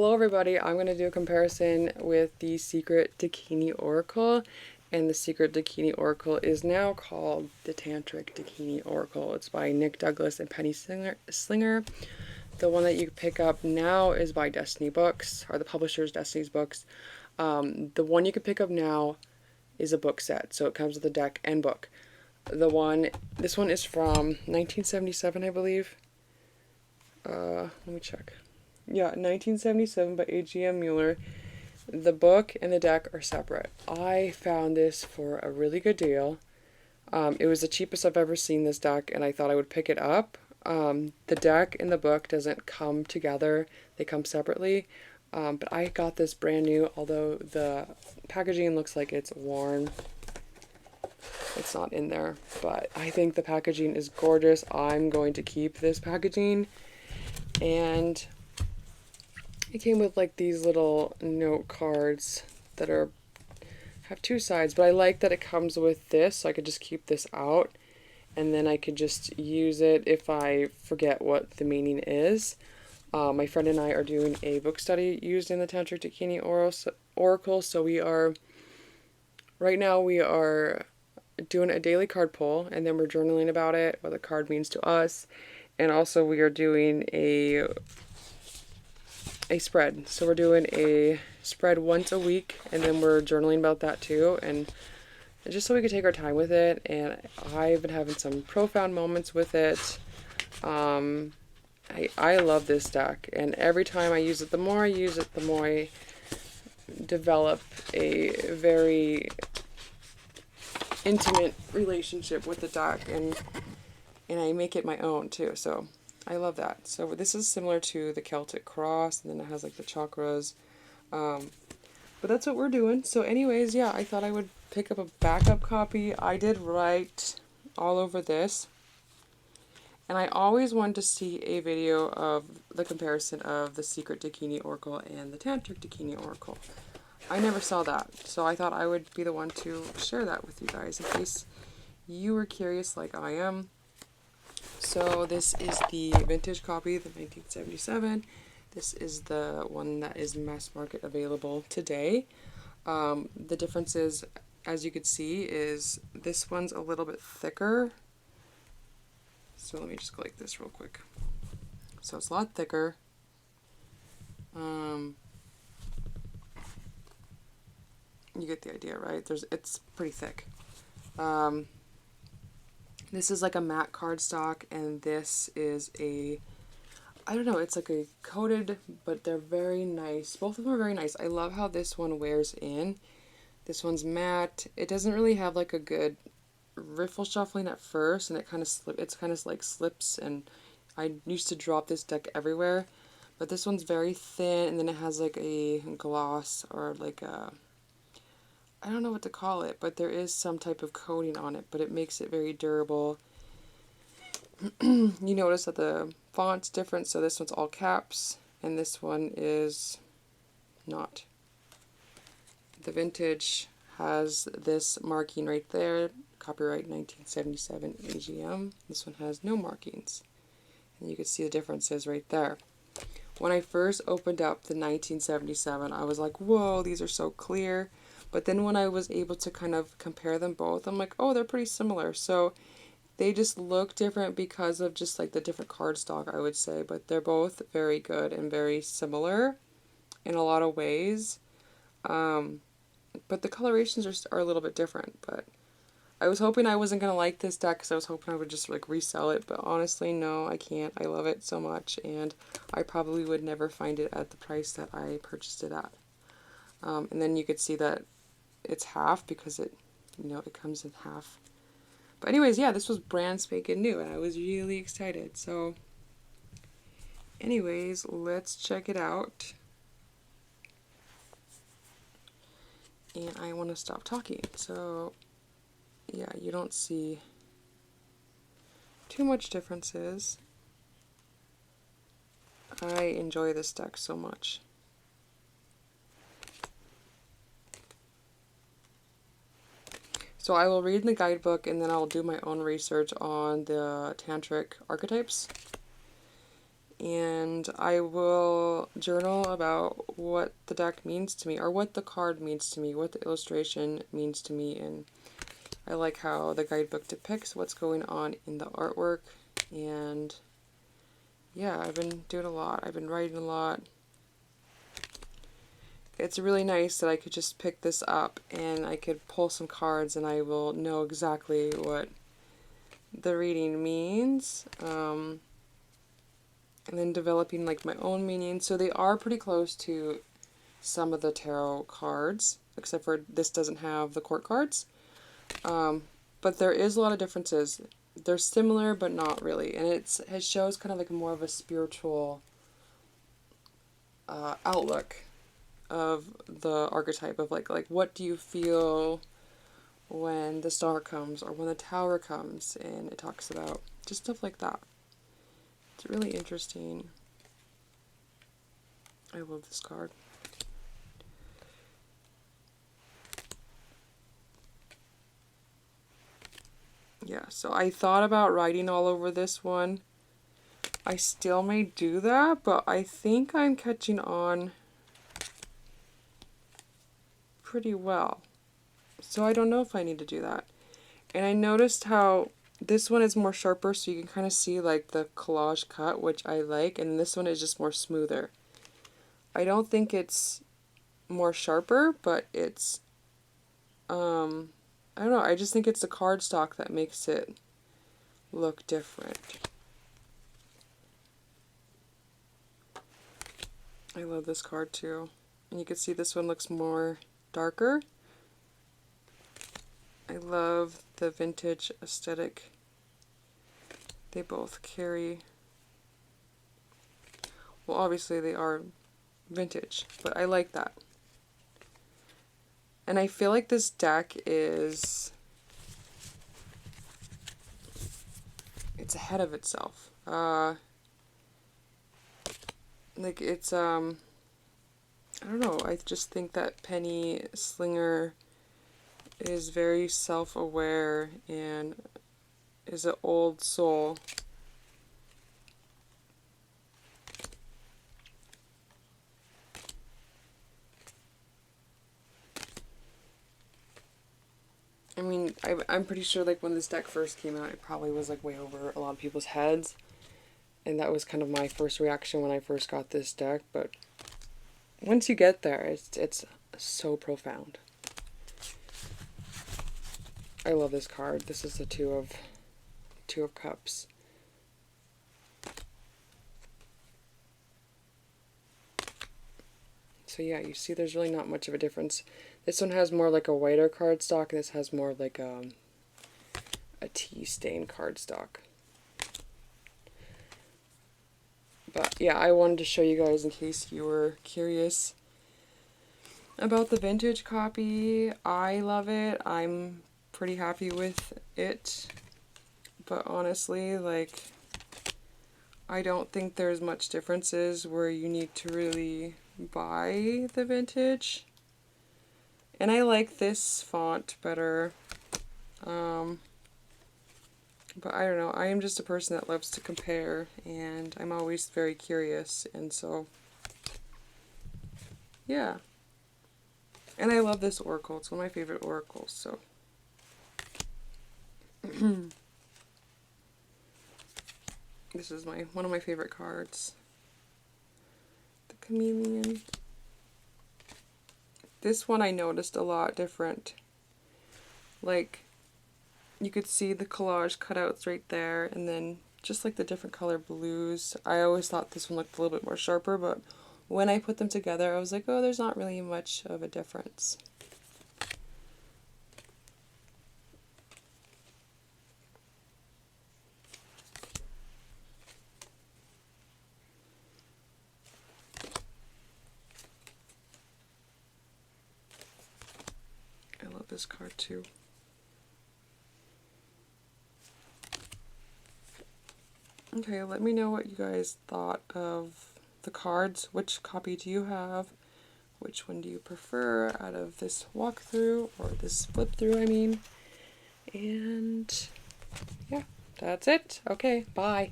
Hello everybody, I'm going to do a comparison with the Secret Dakini Oracle, and the Secret Dakini Oracle is now called the Tantric Dakini Oracle. It's by Nick Douglas and Penny Slinger. The one that you pick up now is by Destiny Books, or the publisher's Destiny's Books. The one you can pick up now is a book set, so it comes with a deck and book. This one is from 1977, I believe. Let me check. Yeah, 1977 by A.G.M. Mueller. The book and the deck are separate. I found this for a really good deal. It was the cheapest I've ever seen this deck, and I thought I would pick it up. The deck and the book doesn't come together. They come separately. But I got this brand new, although the packaging looks like it's worn. It's not in there, but I think the packaging is gorgeous. I'm going to keep this packaging. And it came with like these little note cards that have two sides, but I like that it comes with this, so I could just keep this out, and then I could just use it if I forget what the meaning is. My friend and I are doing a book study used in the Tantric Dakini Oracle, so right now we are doing a daily card pull, and then we're journaling about it, what the card means to us, and also we are doing a spread. So we're doing a spread once a week, and then we're journaling about that too, and just so we could take our time with it. And I've been having some profound moments with it. I love this deck, and every time I use it, the more I use it, the more I develop a very intimate relationship with the deck, and I make it my own too. So I love that. So this is similar to the Celtic Cross, and then it has like the chakras. But that's what we're doing. So anyways, yeah, I thought I would pick up a backup copy. I did write all over this. And I always wanted to see a video of the comparison of the Secret Dakini Oracle and the Tantric Dakini Oracle. I never saw that. So I thought I would be the one to share that with you guys in case you were curious like I am. So this is the vintage copy, the 1977. This is the one that is mass market available today. The difference is, as you could see, is this one's a little bit thicker. So let me just go like this real quick. So it's a lot thicker. You get the idea, right? It's pretty thick. This is like a matte cardstock, and this is I don't know, it's like a coated, but they're very nice. Both of them are very nice. I love how this one wears in. This one's matte. It doesn't really have like a good riffle shuffling at first, and it kind of like slips, and I used to drop this deck everywhere. But this one's very thin, and then it has like a gloss, or like I don't know what to call it, but there is some type of coating on it, but it makes it very durable. You notice that the font's different, so this one's all caps, and this one is not. The vintage has this marking right there, copyright 1977 AGM. This one has no markings, and you can see the differences right there. When I first opened up the 1977, I was like, whoa, these are so clear. But then when I was able to kind of compare them both, I'm like, oh, they're pretty similar. So they just look different because of just like the different cardstock, I would say. But they're both very good and very similar in a lot of ways. But the colorations are a little bit different. But I was hoping I wasn't going to like this deck, because I was hoping I would just like resell it. But honestly, no, I can't. I love it so much, and I probably would never find it at the price that I purchased it at. And then you could see that it's half, because it comes in half. But anyways, yeah, this was brand spanking new, and I was really excited. So anyways, let's check it out. And I want to stop talking. So yeah, you don't see too much differences. I enjoy this deck so much. So I will read the guidebook, and then I'll do my own research on the Tantric archetypes. and I will journal about what the deck means to me, or what the card means to me, what the illustration means to me, and I like how the guidebook depicts what's going on in the artwork. And yeah, I've been doing a lot. I've been writing a lot. It's really nice that I could just pick this up and I could pull some cards and I will know exactly what the reading means. And then developing like my own meaning. So they are pretty close to some of the tarot cards, except for this doesn't have the court cards. But there is a lot of differences. They're similar, but not really. And it shows kind of like more of a spiritual outlook of the archetype of like what do you feel when the star comes or when the tower comes, and it talks about just stuff like that. It's really interesting. I love this card. Yeah, so I thought about writing all over this one. I still may do that, but I think I'm catching on pretty well. So I don't know if I need to do that. And I noticed how this one is more sharper, so you can kind of see like the collage cut, which I like, and this one is just more smoother. I don't think it's more sharper, but it's I don't know, I just think it's the cardstock that makes it look different. I love this card too. And you can see this one looks more darker. I love the vintage aesthetic they both carry. Well, obviously they are vintage, but I like that. And I feel like this deck is... it's ahead of itself. Like it's, I don't know, I just think that Penny Slinger is very self-aware and is an old soul. I mean, I'm pretty sure like when this deck first came out, it probably was like way over a lot of people's heads. And that was kind of my first reaction when I first got this deck. But once you get there, it's so profound. I love this card. This is the Two of Cups. So yeah, you see there's really not much of a difference. This one has more like a whiter cardstock, and this has more like a tea stain cardstock. But yeah, I wanted to show you guys in case you were curious about the vintage copy. I love it. I'm pretty happy with it. But honestly, like, I don't think there's much differences where you need to really buy the vintage. And I like this font better. But I don't know, I am just a person that loves to compare, and I'm always very curious, and so, yeah. And I love this oracle, it's one of my favorite oracles, so. This is one of my favorite cards. The Chameleon. This one I noticed a lot different. Like, you could see the collage cutouts right there, and then just like the different color blues. I always thought this one looked a little bit more sharper, but when I put them together, I was like, oh, there's not really much of a difference. I love this card too. Okay, let me know what you guys thought of the cards. Which copy do you have? Which one do you prefer out of this walkthrough, or this flip through, I mean. And yeah, that's it. Okay, bye.